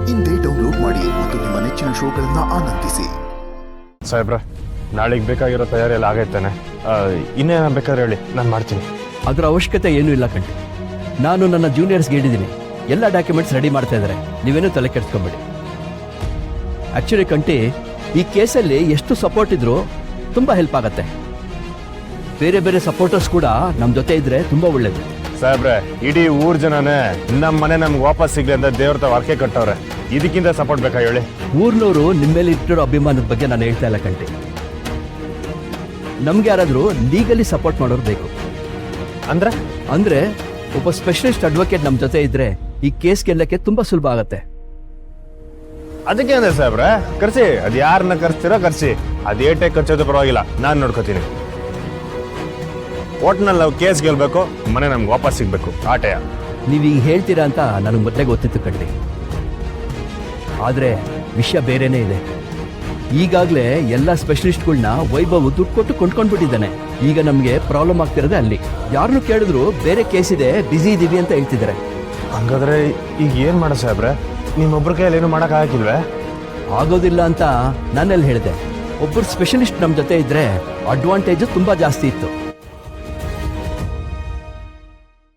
ಇಂದೇ ಡೌನ್ಲೋಡ್ ಮಾಡಿ ಮತ್ತು ನಿಮ್ಮ ನೆಚ್ಚಿನ ಶೋಗಳನ್ನ ಆನಂದಿಸಿ. ಸಾಹೇಬ್ರ, ನಾಳೆಗೆ ಬೇಕಾಗಿರೋ ತಯಾರಿ ಎಲ್ಲ ಆಗೈತಾನೆ. ಇನ್ನೇನ ಬೇಕಾದ್ರೆ ಹೇಳಿ, ನಾನು ಮಾಡ್ತೀನಿ. ಅದರ ಅವಶ್ಯಕತೆ ಏನೂ ಇಲ್ಲ ಕಂಟಿ. ನಾನು ನನ್ನ ಜೂನಿಯರ್ಸ್ಗೆ ಹೇಳಿದ್ದೀನಿ, ಎಲ್ಲ ಡಾಕ್ಯುಮೆಂಟ್ಸ್ ರೆಡಿ ಮಾಡ್ತಾ ಇದ್ದಾರೆ. ನೀವೇನೂ ತಲೆ ಕೆಡಿಸ್ಕೊಂಬೇಡಿ. ಆ್ಯಕ್ಚುಲಿ ಕಂಟಿ, ಈ ಕೇಸಲ್ಲಿ ಎಷ್ಟು ಸಪೋರ್ಟ್ ಇದ್ರೂ ತುಂಬ ಹೆಲ್ಪ್ ಆಗತ್ತೆ. ಬೇರೆ ಬೇರೆ ಸಪೋರ್ಟರ್ಸ್ ಕೂಡ ನಮ್ಮ ಜೊತೆ ಇದ್ರೆ ತುಂಬ ಒಳ್ಳೇದು. ಸಾಹೇಬ್ರೆ, ಇಡೀ ಊರ್ ಜನನೇ ನಮ್ಮ ಮನೆ ನಮ್ಗೆ ವಾಪಸ್ ಸಿಗ್ಲಿ ಅಂತ ದೇವ್ರ ತಾವ್ ಅರ್ಕೆ ಕಟ್ಟವ್ರೆ. ಇದಕ್ಕಿಂತ ಸಪೋರ್ಟ್ ಬೇಕಾ ಹೇಳಿ? ಊರ್ನವರು ನಿಮ್ಮ ಮೇಲೆ ಇಟ್ಟಿರೋ ಅಭಿಮಾನದ ಬಗ್ಗೆ ನಾನು ಹೇಳ್ತಾ ಇಲ್ಲ ಕಂಟಿ. ನಮ್ಗೆ ಯಾರಾದರೂ ಲೀಗಲಿ ಸಪೋರ್ಟ್ ಮಾಡೋರು ಬೇಕು. ಅಂದ್ರೆ ಒಬ್ಬ ಸ್ಪೆಷಲಿಸ್ಟ್ ಅಡ್ವೊಕೇಟ್ ನಮ್ಮ ಜೊತೆ ಇದ್ರೆ ಈ ಕೇಸ್ ಗೆಲ್ಲಕ್ಕೆ ತುಂಬಾ ಸುಲಭ ಆಗತ್ತೆ. ಅದಕ್ಕೆ ಅಂದ್ರೆ ಸಾಹೇಬ್ರೆ, ಕರ್ಸಿ. ಅದ್ ಯಾರನ್ನ ಕರ್ಸ್ತೀರೋ ಕರ್ಸಿ. ಅದೇಟೆ ಖರ್ಚೋದು ಪರವಾಗಿಲ್ಲ, ನಾನು ನೋಡ್ಕೋತೀನಿ. ಒಟ್ನಲ್ಲಿ ನಾವು ಕೇಸ್ ಗೆಲ್ಬೇಕು, ಮನೆ ನಮ್ಗೆ ವಾಪಸ್ ಸಿಗ್ಬೇಕು. ಆಟೆಯ ನೀವೀಗ ಹೇಳ್ತೀರಾ ಅಂತ ನನಗೆ ಮೊದಲೇ ಗೊತ್ತಿತ್ತು ಕಂಡ್ರಿ. ಆದ್ರೆ ವಿಷಯ ಬೇರೆನೇ ಇದೆ. ಈಗಾಗಲೇ ಎಲ್ಲ ಸ್ಪೆಷಲಿಸ್ಟ್ಗಳನ್ನ ವೈಭವ್ ದುಡ್ಡು ಕೊಟ್ಟು ಕೊಂಡ್ಕೊಂಡ್ಬಿಟ್ಟಿದ್ದಾನೆ. ಈಗ ನಮಗೆ ಪ್ರಾಬ್ಲಮ್ ಆಗ್ತಿರೋದೆ ಅಲ್ಲಿ. ಯಾರನ್ನು ಕೇಳಿದ್ರು ಬೇರೆ ಕೇಸ್ ಇದೆ, ಬ್ಯುಸಿ ಇದೀವಿ ಅಂತ ಹೇಳ್ತಿದ್ದಾರೆ. ಹಂಗಾದ್ರೆ ಈಗ ಏನ್ ಮಾಡೋ ಸಾಹೇಬ್ರೆ? ನಿಮ್ಮೊಬ್ರ ಕೈಯಲ್ಲಿ ಏನು ಮಾಡಕ್ ಆಗಿಲ್ವೇ? ಆಗೋದಿಲ್ಲ ಅಂತ ನಾನೆಲ್ಲಿ ಹೇಳಿದೆ. ಒಬ್ಬರು ಸ್ಪೆಷಲಿಸ್ಟ್ ನಮ್ಮ ಜೊತೆ ಇದ್ರೆ ಅಡ್ವಾಂಟೇಜ್ ತುಂಬಾ ಜಾಸ್ತಿ ಇತ್ತು.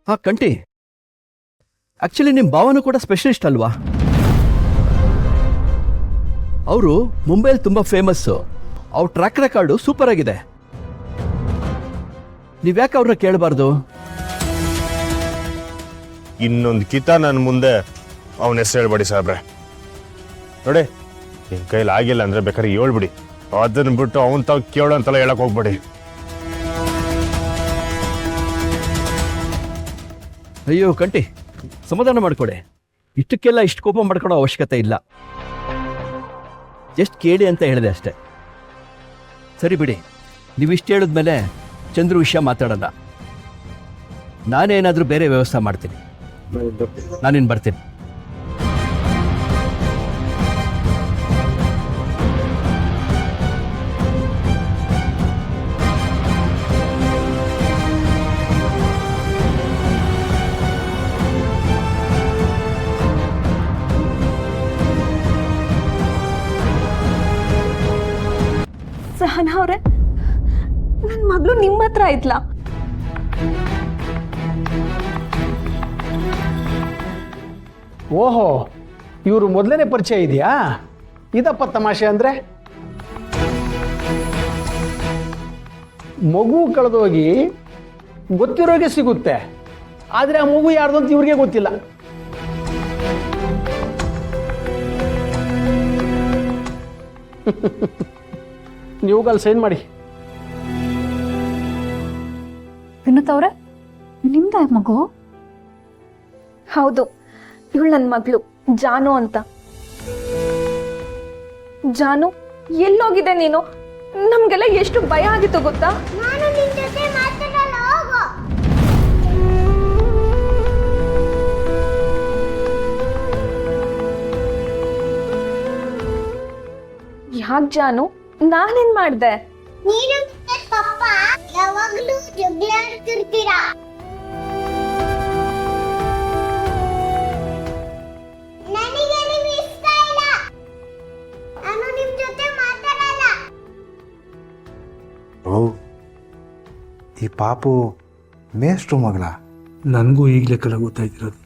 ಹಾ ಕಂಟಿ, ಆಕ್ಚುಲಿ ನಿಮ್ಮ ಭಾವನೂ ಕೂಡ ಸ್ಪೆಷಲಿಸ್ಟ್ ಅಲ್ವಾ? ಅವರು ಮುಂಬೈಲಿ ತುಂಬಾ ಫೇಮಸ್ಸು. ಅವ್ರ ಟ್ರ್ಯಾಕ್ ರೆಕಾರ್ಡು ಸೂಪರ್ ಆಗಿದೆ. ನೀವ್ಯಾಕೆ ಅವ್ರನ್ನ ಕೇಳಬಾರ್ದು? ಇನ್ನೊಂದು ಕಿತ ನನ್ನ ಮುಂದೆ ಅವನ ಹೆಸರು ಹೇಳ್ಬೇಡಿ ಸಾಹೇಬ್ರೆ. ನೋಡಿ, ನಿಮ್ ಕೈಲಿ ಆಗಿಲ್ಲ ಅಂದ್ರೆ ಬೇಕಾದ್ರೆ ಹೇಳ್ಬಿಡಿ. ಅದನ್ನ ಬಿಟ್ಟು ಅವನ್ ತಾವ್ ಕೇಳೋ ಅಂತೆಲ್ಲ ಹೇಳಕ್ ಹೋಗ್ಬೇಡಿ. ಅಯ್ಯೋ ಕಂಟಿ, ಸಮಾಧಾನ ಮಾಡ್ಕೊಡೆ. ಇಷ್ಟಕ್ಕೆಲ್ಲ ಇಷ್ಟು ಕೋಪ ಮಾಡ್ಕೊಳೋ ಅವಶ್ಯಕತೆ ಇಲ್ಲ. ಜಸ್ಟ್ ಕೇಳಿ ಅಂತ ಹೇಳಿದೆ ಅಷ್ಟೆ. ಸರಿ ಬಿಡಿ, ನೀವಿಷ್ಟು ಹೇಳಿದ್ಮೇಲೆ ಚಂದ್ರು ವಿಷಯ ಮಾತಾಡಲ್ಲ. ನಾನೇನಾದರೂ ಬೇರೆ ವ್ಯವಸ್ಥೆ ಮಾಡ್ತೀನಿ. ನಾನಿನ್ನು ಬರ್ತೀನಿ. ಸಹನಾ ಅವ್ರೆ, ನನ್ನ ಮಗಳು ನಿಮ್ಮ ಹತ್ರ ಐತ್ಲಾ? ಓಹೋ, ಇವರು ಮೊದಲನೇ ಪರಿಚಯ ಇದೆಯಾ? ಇದಪ್ಪ ತಮಾಷೆ ಅಂದರೆ. ಮಗು ಕಳೆದೋಗಿ ಗೊತ್ತಿರೋಗೆ ಸಿಗುತ್ತೆ, ಆದರೆ ಆ ಮಗು ಯಾರ್ದು ಅಂತ ಇವ್ರಿಗೆ ಗೊತ್ತಿಲ್ಲ. ನೀವುಗಲ್ಲಿ ಸೈನ್ ಮಾಡಿ. ವಿನೋತ್ ಅವ್ರೆ, ನಿಮ್ದ ಮಗು? ಹೌದು, ಇವಳು ನನ್ನ ಮಗಳು ಜಾನು ಅಂತ. ಜಾನು, ಎಲ್ಲೋಗಿದೆ ನೀನು? ನಮ್ಗೆಲ್ಲ ಎಷ್ಟು ಭಯ ಆಗಿತ್ತು ಗೊತ್ತಾ? ಯಾಕೆ ಜಾನು, ನಾನೇನ್ ಮಾಡ್ದೆ? ನೀನು ಪಪ್ಪ ಯಾವಾಗಲೂ ಜಗಳ ಆಡ್ತಿರ್ತೀರಾ. ನನಗೆ ನೀವು ಇಷ್ಟ ಇಲ್ಲ. ನಾನು ನಿಮ್ ಜೊತೆ ಮಾತಾಡಲ್ಲ. ಓ, ಈ ಪಾಪು ಮೇಷ್ಟ್ರು ಮಗಳ? ನನಗೂ ಈಗಲೇ ಕಲ ಗೊತ್ತಾಯ್ತಿರೋದು.